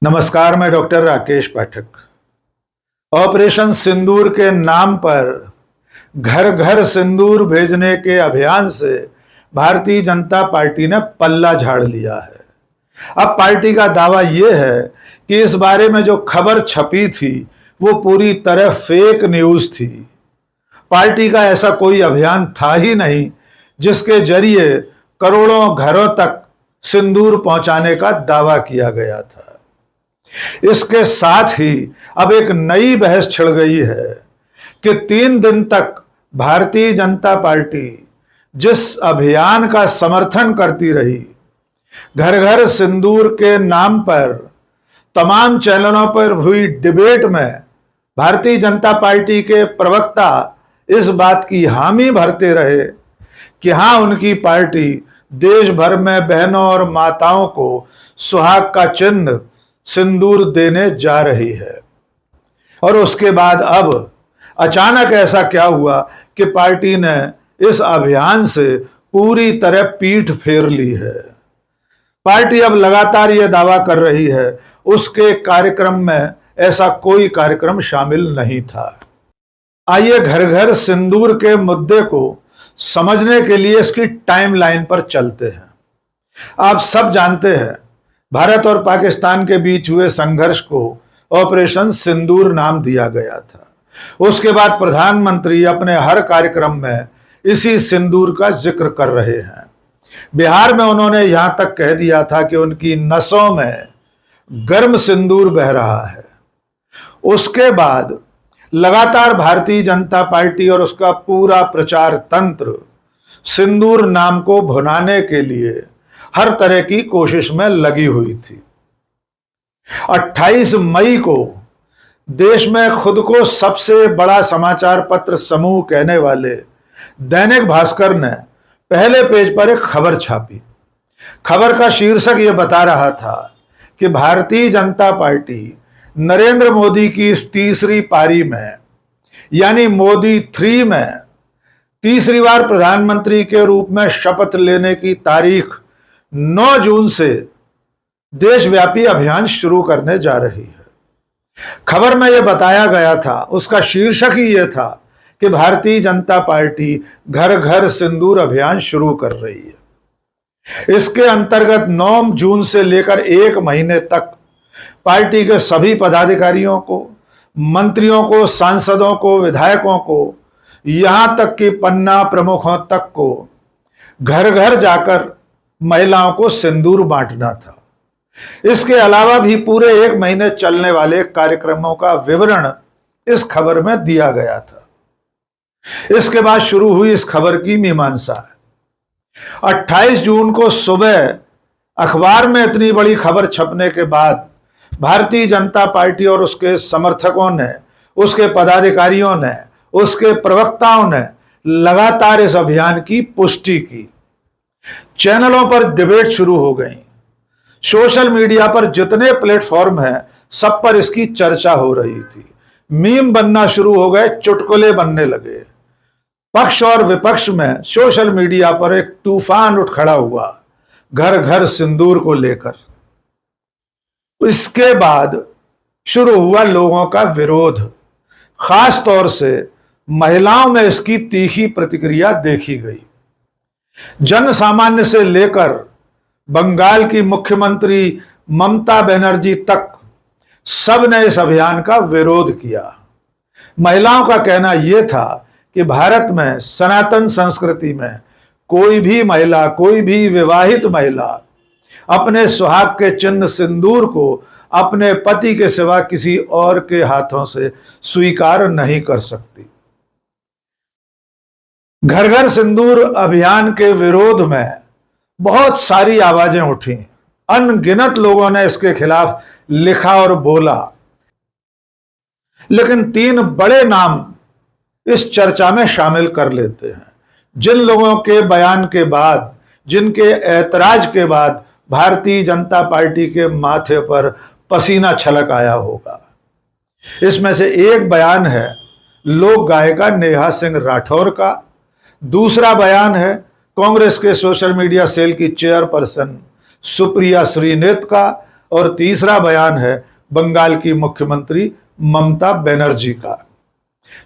नमस्कार, मैं डॉक्टर राकेश पाठक। ऑपरेशन सिंदूर के नाम पर घर घर सिंदूर भेजने के अभियान से भारतीय जनता पार्टी ने पल्ला झाड़ लिया है। अब पार्टी का दावा यह है कि इस बारे में जो खबर छपी थी वो पूरी तरह फेक न्यूज थी। पार्टी का ऐसा कोई अभियान था ही नहीं जिसके जरिए करोड़ों घरों तक सिंदूर पहुंचाने का दावा किया गया था। इसके साथ ही अब एक नई बहस छिड़ गई है कि 3 दिन तक भारतीय जनता पार्टी जिस अभियान का समर्थन करती रही, घर घर सिंदूर के नाम पर तमाम चैनलों पर हुई डिबेट में भारतीय जनता पार्टी के प्रवक्ता इस बात की हामी भरते रहे कि हाँ, उनकी पार्टी देश भर में बहनों और माताओं को सुहाग का चिन्ह सिंदूर देने जा रही है। और उसके बाद अब अचानक ऐसा क्या हुआ कि पार्टी ने इस अभियान से पूरी तरह पीठ फेर ली है। पार्टी अब लगातार यह दावा कर रही है उसके कार्यक्रम में ऐसा कोई कार्यक्रम शामिल नहीं था। आइए घर घर सिंदूर के मुद्दे को समझने के लिए इसकी टाइमलाइन पर चलते हैं। आप सब जानते हैं, भारत और पाकिस्तान के बीच हुए संघर्ष को ऑपरेशन सिंदूर नाम दिया गया था। उसके बाद प्रधानमंत्री अपने हर कार्यक्रम में इसी सिंदूर का जिक्र कर रहे हैं। बिहार में उन्होंने यहां तक कह दिया था कि उनकी नसों में गर्म सिंदूर बह रहा है। उसके बाद लगातार भारतीय जनता पार्टी और उसका पूरा प्रचार तंत्र सिंदूर नाम को भुनाने के लिए हर तरह की कोशिश में लगी हुई थी। 28 मई को देश में खुद को सबसे बड़ा समाचार पत्र समूह कहने वाले दैनिक भास्कर ने पहले पेज पर एक खबर छापी। खबर का शीर्षक यह बता रहा था कि भारतीय जनता पार्टी नरेंद्र मोदी की इस तीसरी पारी में यानी मोदी 3 में तीसरी बार प्रधानमंत्री के रूप में शपथ लेने की तारीख 9 जून से देशव्यापी अभियान शुरू करने जा रही है। खबर में यह बताया गया था, उसका शीर्षक ही यह था कि भारतीय जनता पार्टी घर घर सिंदूर अभियान शुरू कर रही है। इसके अंतर्गत 9 जून से लेकर 1 महीने तक पार्टी के सभी पदाधिकारियों को, मंत्रियों को, सांसदों को, विधायकों को, यहां तक कि पन्ना प्रमुखों तक को घर घर जाकर महिलाओं को सिंदूर बांटना था। इसके अलावा भी पूरे 1 महीने चलने वाले कार्यक्रमों का विवरण इस खबर में दिया गया था। इसके बाद शुरू हुई इस खबर की मीमांसा। 28 जून को सुबह अखबार में इतनी बड़ी खबर छपने के बाद भारतीय जनता पार्टी और उसके समर्थकों ने, उसके पदाधिकारियों ने, उसके प्रवक्ताओं ने लगातार इस अभियान की पुष्टि की। चैनलों पर डिबेट शुरू हो गई। सोशल मीडिया पर जितने प्लेटफॉर्म हैं सब पर इसकी चर्चा हो रही थी। मीम बनना शुरू हो गए, चुटकुले बनने लगे। पक्ष और विपक्ष में सोशल मीडिया पर एक तूफान उठ खड़ा हुआ घर घर सिंदूर को लेकर। इसके बाद शुरू हुआ लोगों का विरोध। खास तौर से महिलाओं में इसकी तीखी प्रतिक्रिया देखी गई। जन सामान्य से लेकर बंगाल की मुख्यमंत्री ममता बनर्जी तक सब ने इस अभियान का विरोध किया। महिलाओं का कहना यह था कि भारत में सनातन संस्कृति में कोई भी महिला, कोई भी विवाहित महिला अपने सुहाग के चिन्ह सिंदूर को अपने पति के सिवा किसी और के हाथों से स्वीकार नहीं कर सकती। घर घर सिंदूर अभियान के विरोध में बहुत सारी आवाजें उठी। अनगिनत लोगों ने इसके खिलाफ लिखा और बोला, लेकिन 3 बड़े नाम इस चर्चा में शामिल कर लेते हैं, जिन लोगों के बयान के बाद, जिनके ऐतराज के बाद भारतीय जनता पार्टी के माथे पर पसीना छलक आया होगा। इसमें से एक बयान है लोक गायिका नेहा सिंह राठौर का, दूसरा बयान है कांग्रेस के सोशल मीडिया सेल की चेयरपर्सन सुप्रिया श्रीनेत का, और तीसरा बयान है बंगाल की मुख्यमंत्री ममता बनर्जी का।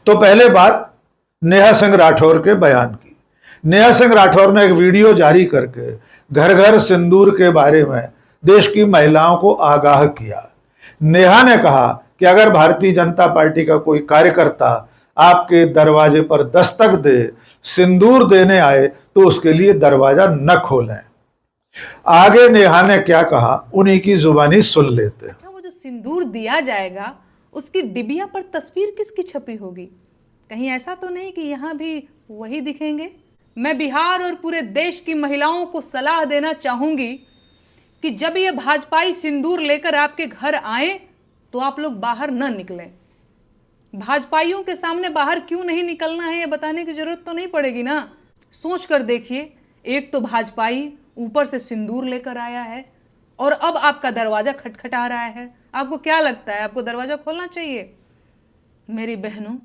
तो पहले बात नेहा सिंह राठौर के बयान की। नेहा सिंह राठौर ने एक वीडियो जारी करके घर घर सिंदूर के बारे में देश की महिलाओं को आगाह किया। नेहा ने कहा कि अगर भारतीय जनता पार्टी का कोई कार्यकर्ता आपके दरवाजे पर दस्तक दे, सिंदूर देने आए, तो उसके लिए दरवाजा न खोलें। आगे नेहा ने क्या कहा, उन्हीं की जुबानी सुन लेते हैं। अच्छा, वो जो सिंदूर दिया जाएगा उसकी डिबिया पर तस्वीर किसकी छपी होगी? कहीं ऐसा तो नहीं कि यहाँ भी वही दिखेंगे? मैं बिहार और पूरे देश की महिलाओं को सलाह देना चाहूंगी कि जब ये भाजपाई सिंदूर लेकर आपके घर आए तो आप लोग बाहर न निकलें। भाजपाइयों के सामने बाहर क्यों नहीं निकलना है ये बताने की जरूरत तो नहीं पड़ेगी ना। सोच कर देखिए, एक तो भाजपाई ऊपर से सिंदूर लेकर आया है और अब आपका दरवाजा खटखटा रहा है। आपको क्या लगता है, आपको दरवाजा खोलना चाहिए? मेरी बहनों,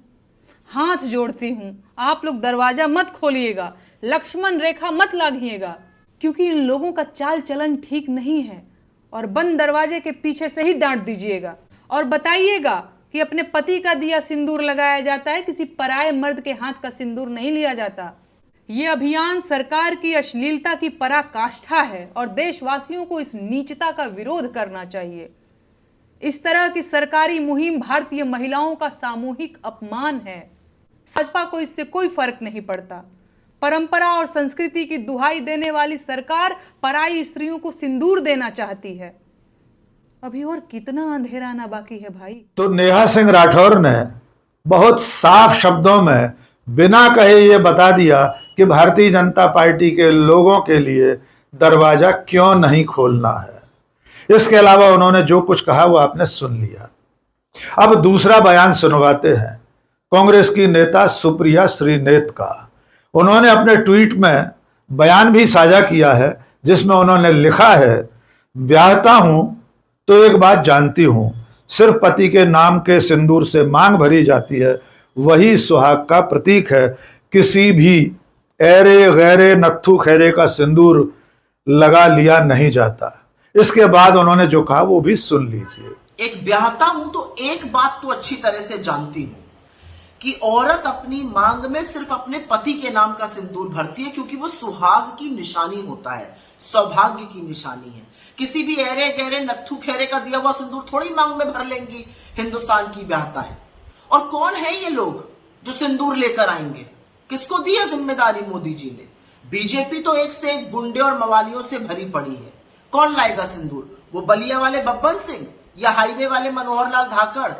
हाथ जोड़ती हूं, आप लोग दरवाजा मत खोलिएगा, लक्ष्मण रेखा मत लागिएगा, क्योंकि इन लोगों का चाल चलन ठीक नहीं है। और बंद दरवाजे के पीछे से ही डांट दीजिएगा और बताइएगा कि अपने पति का दिया सिंदूर लगाया जाता है, किसी पराये मर्द के हाथ का सिंदूर नहीं लिया जाता। ये अभियान सरकार की अश्लीलता की पराकाष्ठा है और देशवासियों को इस नीचता का विरोध करना चाहिए। इस तरह की सरकारी मुहिम भारतीय महिलाओं का सामूहिक अपमान है। भाजपा को इससे कोई फर्क नहीं पड़ता। परंपरा और संस्कृति की दुहाई देने वाली सरकार पराई स्त्रियों को सिंदूर देना चाहती है। अभी और कितना अंधेरा आना बाकी है भाई। तो नेहा सिंह राठौर ने बहुत साफ शब्दों में बिना कहे ये बता दिया कि भारतीय जनता पार्टी के लोगों के लिए दरवाजा क्यों नहीं खोलना है। इसके अलावा उन्होंने जो कुछ कहा वो आपने सुन लिया। अब दूसरा बयान सुनवाते हैं कांग्रेस की नेता सुप्रिया श्रीनेत का। उन्होंने अपने ट्वीट में बयान भी साझा किया है, जिसमें उन्होंने लिखा है, ब्याहता हूं तो एक बात जानती हूं, सिर्फ पति के नाम के सिंदूर से मांग भरी जाती है, वही सुहाग का प्रतीक है। किसी भी ऐरे गैरे नत्थु खैरे का सिंदूर लगा लिया नहीं जाता। इसके बाद उन्होंने जो कहा वो भी सुन लीजिए। एक ब्याहता हूं तो एक बात तो अच्छी तरह से जानती हूं कि औरत अपनी मांग में सिर्फ अपने पति के नाम का सिंदूर भरती है, क्योंकि वो सुहाग की निशानी होता है, सौभाग्य की निशानी है। किसी भी ऐरे गहरे नत्थु खैरे का दिया हुआ सिंदूर थोड़ी मांग में भर लेंगी हिंदुस्तान की ब्याहता है। और कौन है ये लोग जो सिंदूर लेकर आएंगे? किसको दी है जिम्मेदारी मोदी जी ने? बीजेपी तो एक से एक गुंडे और मवालियों से भरी पड़ी है। कौन लाएगा सिंदूर? वो बलिया वाले बब्बर सिंह, या हाईवे वाले मनोहर लाल धाकड़,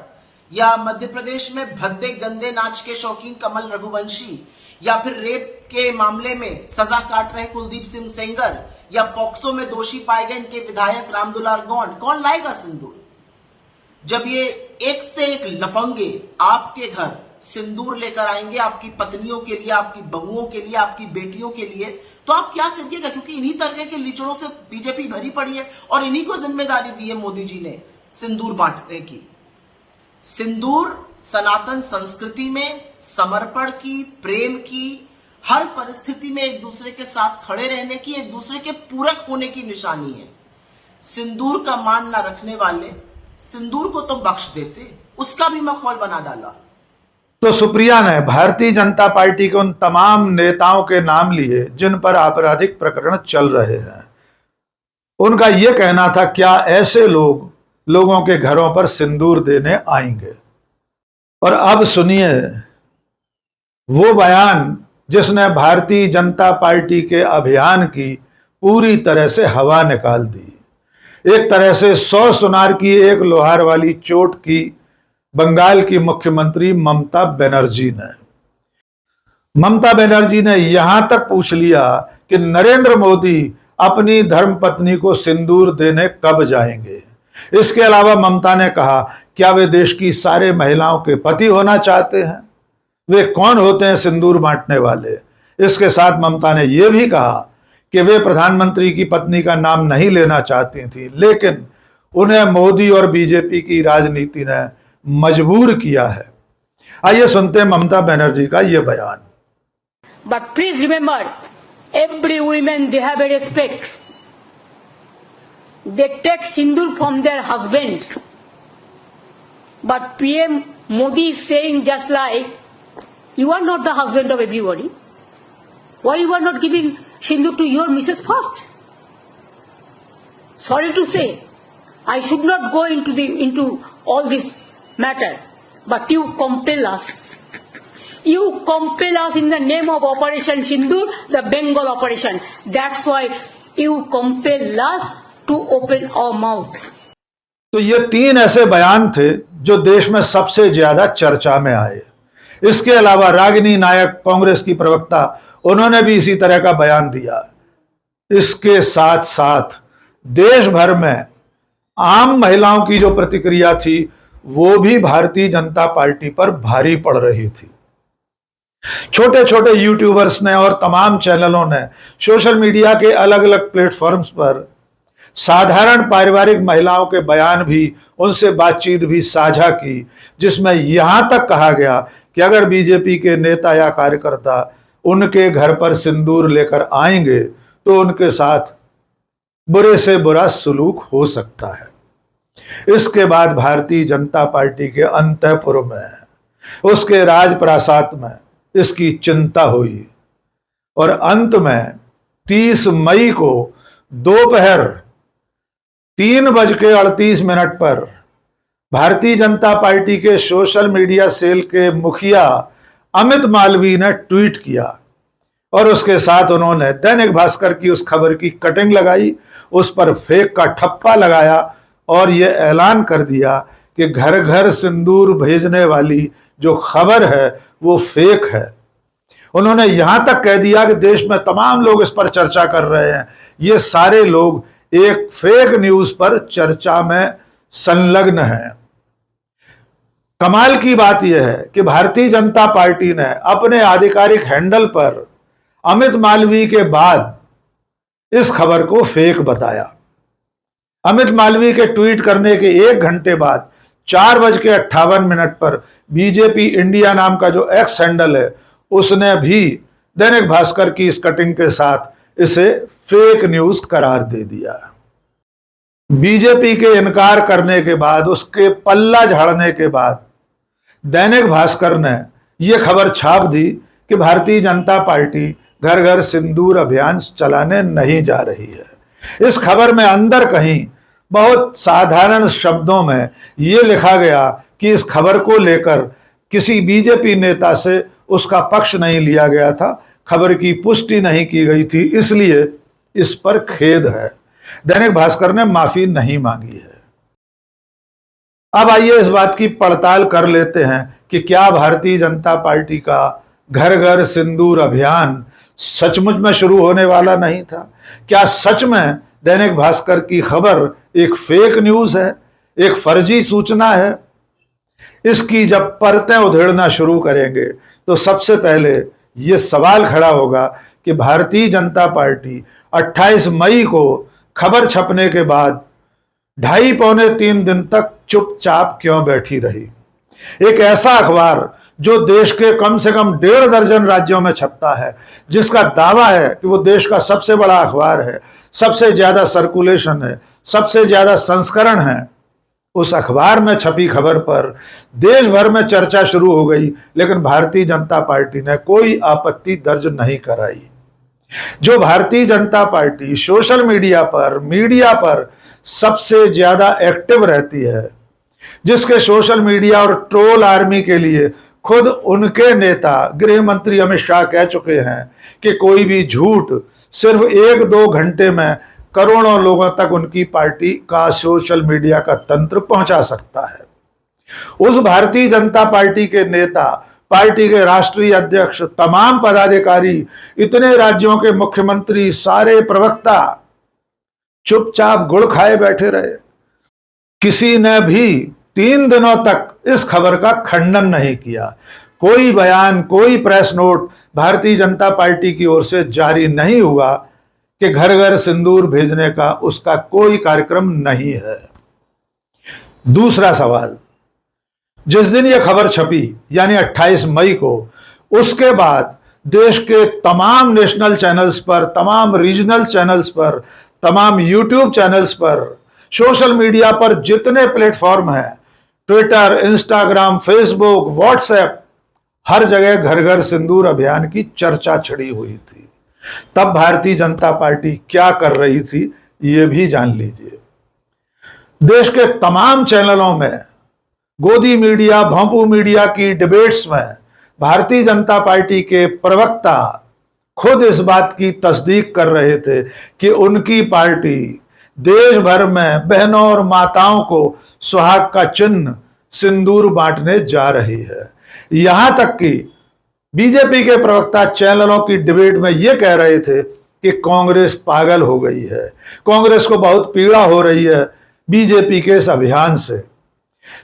या मध्य प्रदेश में भद्दे गंदे नाच के शौकीन कमल रघुवंशी, या फिर रेप के मामले में सजा काट रहे कुलदीप सिंह सेंगर, या पॉक्सो में दोषी पाए गए इनके विधायक रामदुलार गौंड? कौन लाएगा सिंदूर? जब ये एक से एक लफंगे आपके घर सिंदूर लेकर आएंगे आपकी पत्नियों के लिए, आपकी बहुओं के लिए, आपकी बेटियों के लिए, तो आप क्या करिएगा? क्योंकि इन्हीं तरह के लीचड़ों से बीजेपी भरी पड़ी है और इन्हीं को जिम्मेदारी दी है मोदी जी ने सिंदूर बांटने की। सिंदूर सनातन संस्कृति में समर्पण की, प्रेम की, हर परिस्थिति में एक दूसरे के साथ खड़े रहने की, एक दूसरे के पूरक होने की निशानी है। सिंदूर का मान ना रखने वाले सिंदूर को तो बख्श देते, उसका भी मखौल बना डाला। तो सुप्रिया ने भारतीय जनता पार्टी के उन तमाम नेताओं के नाम लिए जिन पर आपराधिक प्रकरण चल रहे हैं। उनका यह कहना था, क्या ऐसे लोग लोगों के घरों पर सिंदूर देने आएंगे? और अब सुनिए वो बयान जिसने भारतीय जनता पार्टी के अभियान की पूरी तरह से हवा निकाल दी। एक तरह से 100 सुनार की एक लोहार वाली चोट की बंगाल की मुख्यमंत्री ममता बनर्जी ने यहां तक पूछ लिया कि नरेंद्र मोदी अपनी धर्मपत्नी को सिंदूर देने कब जाएंगे। इसके अलावा ममता ने कहा, क्या वे देश की सारे महिलाओं के पति होना चाहते हैं? वे कौन होते हैं सिंदूर बांटने वाले? इसके साथ ममता ने यह भी कहा कि वे प्रधानमंत्री की पत्नी का नाम नहीं लेना चाहती थी, लेकिन उन्हें मोदी और बीजेपी की राजनीति ने मजबूर किया है। आइए सुनते हैं ममता बनर्जी का यह बयान। But please remember, every woman they have a respect. they take sindoor from their husband. But PM Modi is saying just like, you are not the husband of everybody. Why you are not giving sindoor to your Mrs. first? Sorry to say, I should not go into all this matter, but you compel us. You compel us in the name of Operation Sindoor, the Bengal operation. That's why you compel us to open our mouth. तो ये 3 ऐसे बयान थे जो देश में सबसे ज्यादा चर्चा में आए। इसके अलावा रागिनी नायक, कांग्रेस की प्रवक्ता, उन्होंने भी इसी तरह का बयान दिया। इसके साथ साथ देश भर में आम महिलाओं की जो प्रतिक्रिया थी वो भी भारतीय जनता पार्टी पर भारी पड़ रही थी। छोटे छोटे यूट्यूबर्स ने और तमाम चैनलों ने सोशल मीडिया के अलग अलग प्लेटफॉर्म्स पर साधारण पारिवारिक महिलाओं के बयान भी, उनसे बातचीत भी साझा की, जिसमें यहां तक कहा गया कि अगर बीजेपी के नेता या कार्यकर्ता उनके घर पर सिंदूर लेकर आएंगे तो उनके साथ बुरे से बुरा सलूक हो सकता है। इसके बाद भारतीय जनता पार्टी के अंतःपुर में, उसके राजप्रासाद में इसकी चिंता हुई और अंत में 30 मई को दोपहर 3:38 पर भारतीय जनता पार्टी के सोशल मीडिया सेल के मुखिया अमित मालवीय ने ट्वीट किया और उसके साथ उन्होंने दैनिक भास्कर की उस खबर की कटिंग लगाई, उस पर फेक का ठप्पा लगाया और यह ऐलान कर दिया कि घर घर सिंदूर भेजने वाली जो खबर है वो फेक है। उन्होंने यहां तक कह दिया कि देश में तमाम लोग इस पर चर्चा कर रहे हैं, ये सारे लोग एक फेक न्यूज पर चर्चा में संलग्न हैं। कमाल की बात यह है कि भारतीय जनता पार्टी ने अपने आधिकारिक हैंडल पर अमित मालवीय के बाद इस खबर को फेक बताया। अमित मालवीय के ट्वीट करने के 1 घंटे बाद 4:58 पर बीजेपी इंडिया नाम का जो एक्स हैंडल है उसने भी दैनिक भास्कर की इस कटिंग के साथ इसे फेक न्यूज करार दे दिया। बीजेपी के इनकार करने के बाद, उसके पल्ला झाड़ने के बाद दैनिक भास्कर ने यह खबर छाप दी कि भारतीय जनता पार्टी घर घर सिंदूर अभियान चलाने नहीं जा रही है। इस खबर में अंदर कहीं बहुत साधारण शब्दों में यह लिखा गया कि इस खबर को लेकर किसी बीजेपी नेता से उसका पक्ष नहीं लिया गया था, खबर की पुष्टि नहीं की गई थी, इसलिए इस पर खेद है। दैनिक भास्कर ने माफी नहीं मांगी है। अब आइए इस बात की पड़ताल कर लेते हैं कि क्या भारतीय जनता पार्टी का घर घर सिंदूर अभियान सचमुच में शुरू होने वाला नहीं था? क्या सच में दैनिक भास्कर की खबर एक फेक न्यूज है, एक फर्जी सूचना है? इसकी जब परतें उधेड़ना शुरू करेंगे तो सबसे पहले यह सवाल खड़ा होगा कि भारतीय जनता पार्टी 28 मई को खबर छपने के बाद 2.5-3 दिन तक चुपचाप क्यों बैठी रही? एक ऐसा अखबार जो देश के कम से कम 1.5 दर्जन राज्यों में छपता है, जिसका दावा है कि वो देश का सबसे बड़ा अखबार है, सबसे ज्यादा सर्कुलेशन है, सबसे ज्यादा संस्करण है, उस अखबार में छपी खबर पर देश भर में चर्चा शुरू हो गई, लेकिन भारतीय जनता पार्टी ने कोई आपत्ति दर्ज नहीं कराई। जो Bharatiya Janata party social media पर सबसे ज्यादा एक्टिव रहती है, जिसके सोशल मीडिया और ट्रोल आर्मी के लिए खुद उनके नेता गृह मंत्री अमित शाह कह चुके हैं कि कोई भी झूठ सिर्फ 1-2 घंटे में करोड़ों लोगों तक उनकी पार्टी का सोशल मीडिया का तंत्र पहुंचा सकता है। उस भारतीय जनता पार्टी के नेता, पार्टी के राष्ट्रीय अध्यक्ष, तमाम पदाधिकारी, इतने राज्यों के मुख्यमंत्री, सारे प्रवक्ता चुपचाप गुड़ खाए बैठे रहे। किसी ने भी 3 दिनों तक इस खबर का खंडन नहीं किया। कोई बयान, कोई press note Bharatiya Janata party की ओर से जारी नहीं हुआ कि घर घर सिंदूर भेजने का उसका कोई कार्यक्रम नहीं है। दूसरा सवाल, जिस दिन यह खबर छपी यानी 28 मई को, उसके बाद देश के तमाम नेशनल चैनल्स पर, तमाम रीजनल चैनल्स पर, तमाम यूट्यूब चैनल्स पर, सोशल मीडिया पर जितने प्लेटफॉर्म हैं, ट्विटर, इंस्टाग्राम, फेसबुक, व्हाट्सएप, हर जगह घर घर सिंदूर अभियान की चर्चा छिड़ी हुई थी। तब भारतीय जनता पार्टी क्या कर रही थी, ये भी जान लीजिए। देश के तमाम चैनलों में, गोदी मीडिया, भोंपू मीडिया की डिबेट्स में भारतीय जनता पार्टी के प्रवक्ता खुद इस बात की तस्दीक कर रहे थे कि उनकी पार्टी देश भर में बहनों और माताओं को सुहाग का चिन्ह सिंदूर बांटने जा रही है। यहां तक कि बीजेपी के प्रवक्ता चैनलों की डिबेट में यह कह रहे थे कि कांग्रेस पागल हो गई है, कांग्रेस को बहुत पीड़ा हो रही है बीजेपी के इस अभियान से।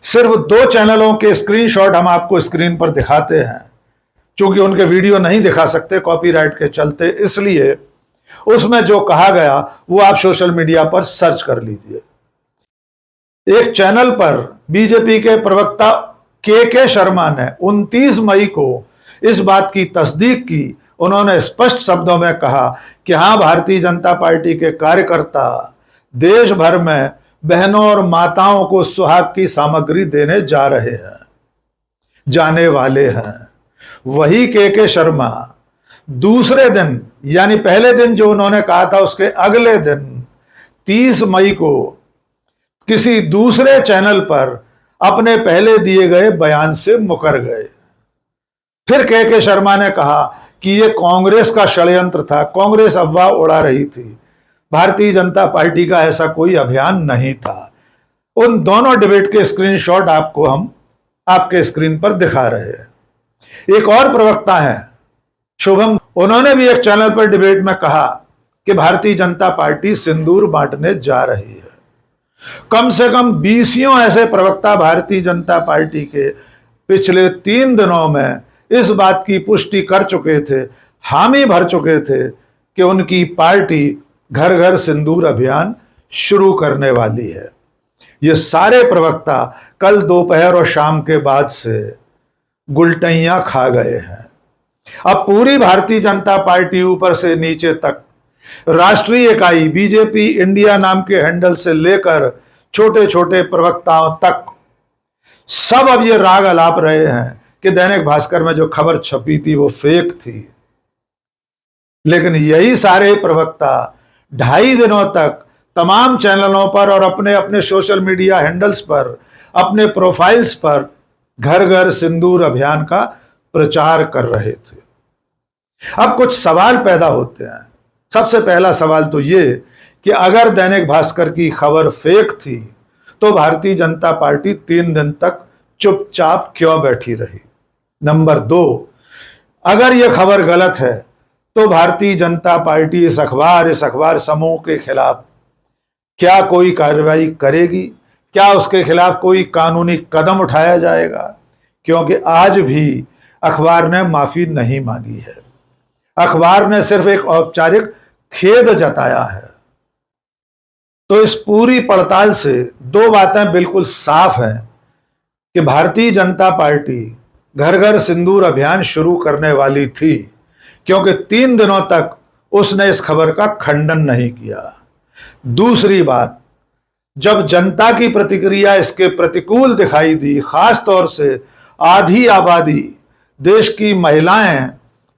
सिर्फ 2 चैनलों के स्क्रीनशॉट हम आपको स्क्रीन पर दिखाते हैं, क्योंकि उनके वीडियो नहीं दिखा सकते कॉपीराइट के चलते, इसलिए उसमें जो कहा गया वो आप सोशल मीडिया पर सर्च कर लीजिए। एक चैनल पर बीजेपी के प्रवक्ता के शर्मा ने 29 मई को इस बात की तस्दीक की। उन्होंने स्पष्ट शब्दों में कहा कि हां, भारतीय जनता पार्टी के कार्यकर्ता देश भर में बहनों और माताओं को सुहाग की सामग्री देने जा रहे हैं, जाने वाले हैं। वही के शर्मा दूसरे दिन, यानी पहले दिन जो उन्होंने कहा था उसके अगले दिन 30 मई को किसी दूसरे चैनल पर अपने पहले दिए गए बयान से मुकर गए। फिर के शर्मा ने कहा कि यह कांग्रेस का षड्यंत्र था, कांग्रेस अफवाह उड़ा रही थी, भारतीय जनता पार्टी का ऐसा कोई अभियान नहीं था। उन दोनों डिबेट के स्क्रीनशॉट आपको हम आपके स्क्रीन पर दिखा रहे हैं। एक और प्रवक्ता है शुभम, उन्होंने भी एक चैनल पर डिबेट में कहा कि भारतीय जनता पार्टी सिंदूर बांटने जा रही है। कम से कम 20 ऐसे प्रवक्ता भारतीय जनता पार्टी के पिछले 3 दिनों में इस बात की पुष्टि कर चुके थे, हामी भर चुके थे कि उनकी पार्टी घर घर सिंदूर अभियान शुरू करने वाली है। ये सारे प्रवक्ता कल दोपहर और शाम के बाद से गुलटैयां खा गए हैं। अब पूरी भारतीय जनता पार्टी ऊपर से नीचे तक, राष्ट्रीय इकाई बीजेपी इंडिया नाम के हैंडल से लेकर छोटे छोटे प्रवक्ताओं तक, सब अब ये राग अलाप रहे हैं कि दैनिक भास्कर में जो खबर छपी थी वो फेक थी। लेकिन यही सारे प्रवक्ता 2.5 दिनों तक तमाम चैनलों पर और अपने अपने सोशल मीडिया हैंडल्स पर, अपने प्रोफाइल्स पर घर घर सिंदूर अभियान का प्रचार कर रहे थे। अब कुछ सवाल पैदा होते हैं। सबसे पहला सवाल तो ये कि अगर दैनिक भास्कर की खबर फेक थी तो भारतीय जनता पार्टी 3 दिन तक चुपचाप क्यों बैठी रही। नंबर 2, अगर यह खबर गलत है तो भारतीय जनता पार्टी इस अखबार समूह के खिलाफ क्या कोई कार्रवाई करेगी? क्या उसके खिलाफ कोई कानूनी कदम उठाया जाएगा? क्योंकि आज भी अखबार ने माफी नहीं मांगी है। अखबार ने सिर्फ एक औपचारिक खेद जताया है। तो इस पूरी पड़ताल से 2 बातें बिल्कुल साफ हैं कि भारतीय जनता पार्टी घर घर सिंदूर अभियान शुरू करने वाली थी, क्योंकि 3 दिनों तक उसने इस खबर का खंडन नहीं किया। दूसरी बात, जब जनता की प्रतिक्रिया इसके प्रतिकूल दिखाई दी, खास तौर से आधी आबादी देश की महिलाएं,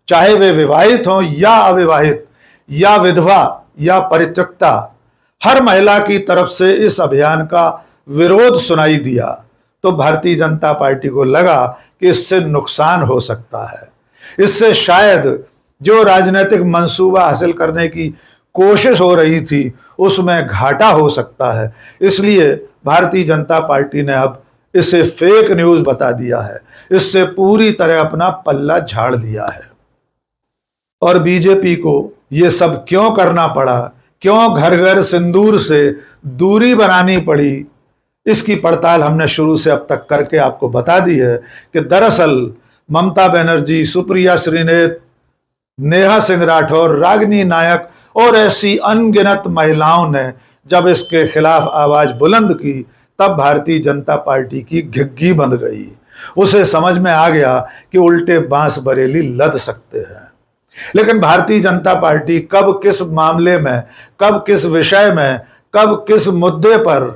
चाहे वे विवाहित हों या अविवाहित या विधवा या परित्यक्ता, हर महिला की तरफ से इस अभियान का विरोध सुनाई दिया, तो भारतीय जनता पार्टी को लगा कि इससे नुकसान हो सकता है। इससे शायद जो राजनीतिक मंसूबा हासिल करने की कोशिश हो रही थी उसमें घाटा हो सकता है। इसलिए भारतीय जनता पार्टी ने अब इसे फेक न्यूज बता दिया है, इससे पूरी तरह अपना पल्ला झाड़ लिया है। और बीजेपी को यह सब क्यों करना पड़ा, क्यों घर घर सिंदूर से दूरी बनानी पड़ी, इसकी पड़ताल हमने शुरू से अब तक करके आपको बता दी है कि दरअसल ममता बनर्जी, सुप्रिया श्रीनेत, नेहा सिंह राठौर, रागिनी नायक और ऐसी अनगिनत महिलाओं ने जब इसके खिलाफ आवाज बुलंद की, तब भारतीय जनता पार्टी की घिग्गी बंध गई। उसे समझ में आ गया कि उल्टे बांस बरेली लद सकते हैं। लेकिन भारतीय जनता पार्टी कब किस मामले में, कब किस विषय में, कब किस मुद्दे पर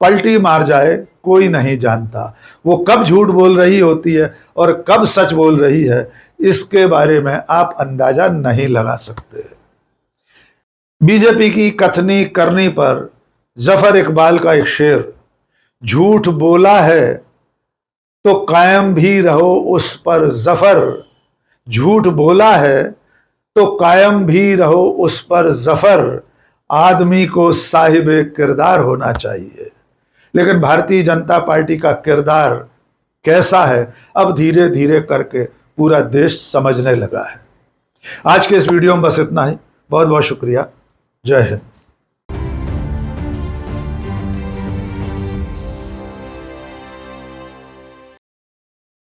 पलटी मार जाए कोई नहीं जानता। वो कब झूठ बोल रही होती है और कब सच बोल रही है, इसके बारे में आप अंदाजा नहीं लगा सकते। बीजेपी की कथनी करनी पर जफर इकबाल का एक शेर, झूठ बोला है तो कायम भी रहो उस पर जफर, झूठ बोला है तो कायम भी रहो उस पर जफर, आदमी को साहिब किरदार होना चाहिए। लेकिन भारतीय जनता पार्टी का किरदार कैसा है, अब धीरे धीरे करके पूरा देश समझने लगा है। आज के इस वीडियो में बस इतना ही। बहुत बहुत शुक्रिया। जय हिंद।